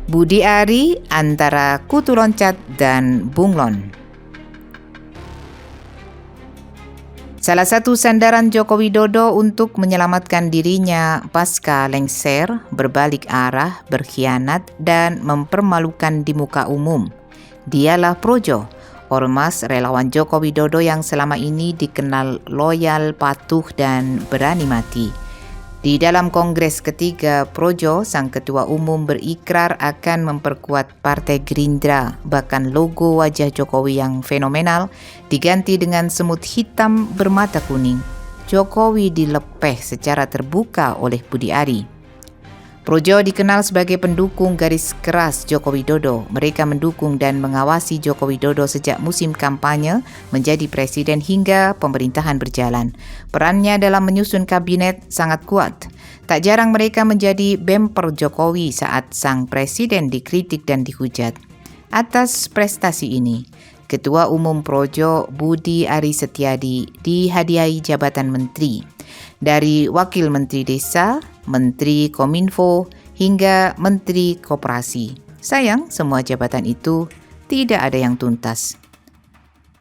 Budi Ari antara Kutu Loncat dan Bunglon. Salah satu sandaran Joko Widodo untuk menyelamatkan dirinya pasca lengser, berbalik arah, berkhianat, dan mempermalukan di muka umum. Dialah Projo, ormas relawan Joko Widodo yang selama ini dikenal loyal, patuh, dan berani mati. Di dalam Kongres ketiga Projo, sang ketua umum berikrar akan memperkuat Partai Gerindra, bahkan logo wajah Jokowi yang fenomenal diganti dengan semut hitam bermata kuning. Jokowi dilepeh secara terbuka oleh Budi Ari. Projo dikenal sebagai pendukung garis keras Joko Widodo. Mereka mendukung dan mengawasi Joko Widodo sejak musim kampanye menjadi presiden hingga pemerintahan berjalan. Perannya dalam menyusun kabinet sangat kuat. Tak jarang mereka menjadi bemper Jokowi saat sang presiden dikritik dan dihujat. Atas prestasi ini, Ketua Umum Projo Budi Ari Setiadi dihadiahi jabatan menteri. Dari Wakil Menteri Desa, Menteri Kominfo, hingga Menteri Koperasi. Sayang, semua jabatan itu tidak ada yang tuntas.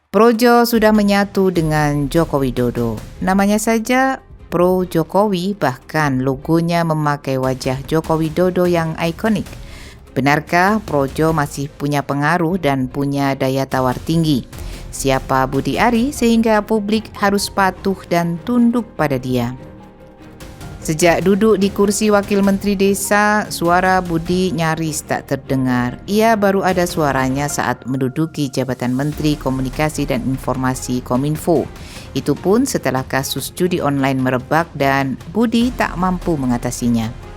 Projo sudah menyatu dengan Joko Widodo. Namanya saja Pro Jokowi, bahkan logonya memakai wajah Joko Widodo yang ikonik. Benarkah Projo masih punya pengaruh dan punya daya tawar tinggi? Siapa Budi Ari sehingga publik harus patuh dan tunduk pada dia? Sejak duduk di kursi Wakil Menteri Desa, suara Budi nyaris tak terdengar. Ia baru ada suaranya saat menduduki jabatan Menteri Komunikasi dan Informasi Kominfo. Itu pun setelah kasus judi online merebak dan Budi tak mampu mengatasinya.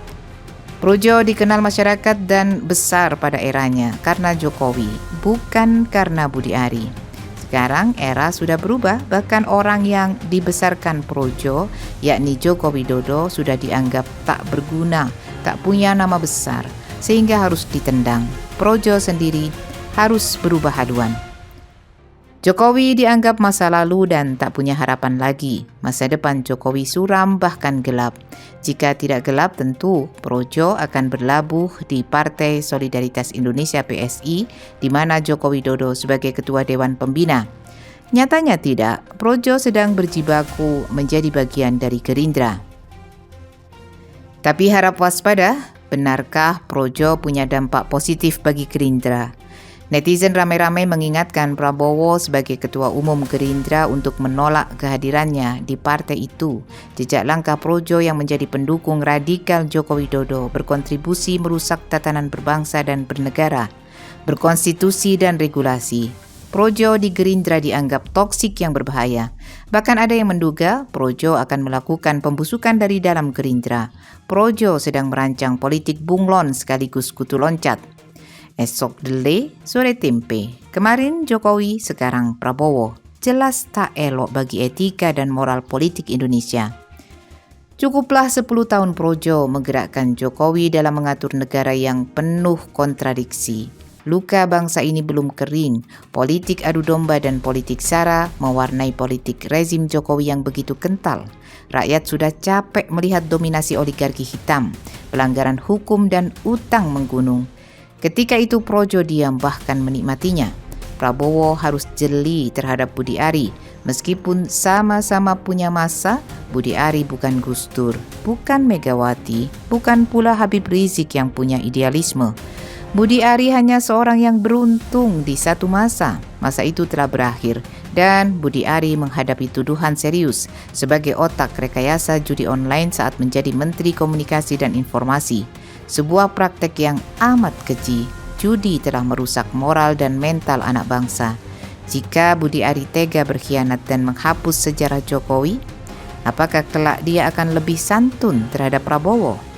Projo dikenal masyarakat dan besar pada eranya karena Jokowi, bukan karena Budi Ari. Sekarang era sudah berubah, bahkan orang yang dibesarkan Projo, yakni Joko Widodo, sudah dianggap tak berguna, tak punya nama besar, sehingga harus ditendang. Projo sendiri harus berubah haluan. Jokowi dianggap masa lalu dan tak punya harapan lagi. Masa depan Jokowi suram bahkan gelap. Jika tidak gelap, tentu Projo akan berlabuh di Partai Solidaritas Indonesia PSI, di mana Joko Widodo sebagai Ketua Dewan Pembina. Nyatanya tidak, Projo sedang berjibaku menjadi bagian dari Gerindra. Tapi harap waspada, benarkah Projo punya dampak positif bagi Gerindra? Netizen ramai-ramai mengingatkan Prabowo sebagai Ketua Umum Gerindra untuk menolak kehadirannya di partai itu. Jejak langkah Projo yang menjadi pendukung radikal Joko Widodo berkontribusi merusak tatanan berbangsa dan bernegara, berkonstitusi dan regulasi. Projo di Gerindra dianggap toksik yang berbahaya. Bahkan ada yang menduga Projo akan melakukan pembusukan dari dalam Gerindra. Projo sedang merancang politik bunglon sekaligus kutu loncat. Esok dele, sore tempe. Kemarin Jokowi, sekarang Prabowo. Jelas tak elok bagi etika dan moral politik Indonesia. Cukuplah 10 tahun Projo menggerakkan Jokowi dalam mengatur negara yang penuh kontradiksi. Luka bangsa ini belum kering. Politik adu domba dan politik sara mewarnai politik rezim Jokowi yang begitu kental. Rakyat sudah capek melihat dominasi oligarki hitam, pelanggaran hukum dan utang menggunung. Ketika itu Projo diam bahkan menikmatinya. Prabowo harus jeli terhadap Budi Ari. Meskipun sama-sama punya masa, Budi Ari bukan Gus Dur, bukan Megawati, bukan pula Habib Rizik yang punya idealisme. Budi Ari hanya seorang yang beruntung di satu masa. Masa itu telah berakhir dan Budi Ari menghadapi tuduhan serius sebagai otak rekayasa judi online saat menjadi Menteri Komunikasi dan Informasi. Sebuah praktek yang amat keji. Judi telah merusak moral dan mental anak bangsa. Jika Budi Ari tega berkhianat dan menghapus sejarah Jokowi, apakah kelak dia akan lebih santun terhadap Prabowo?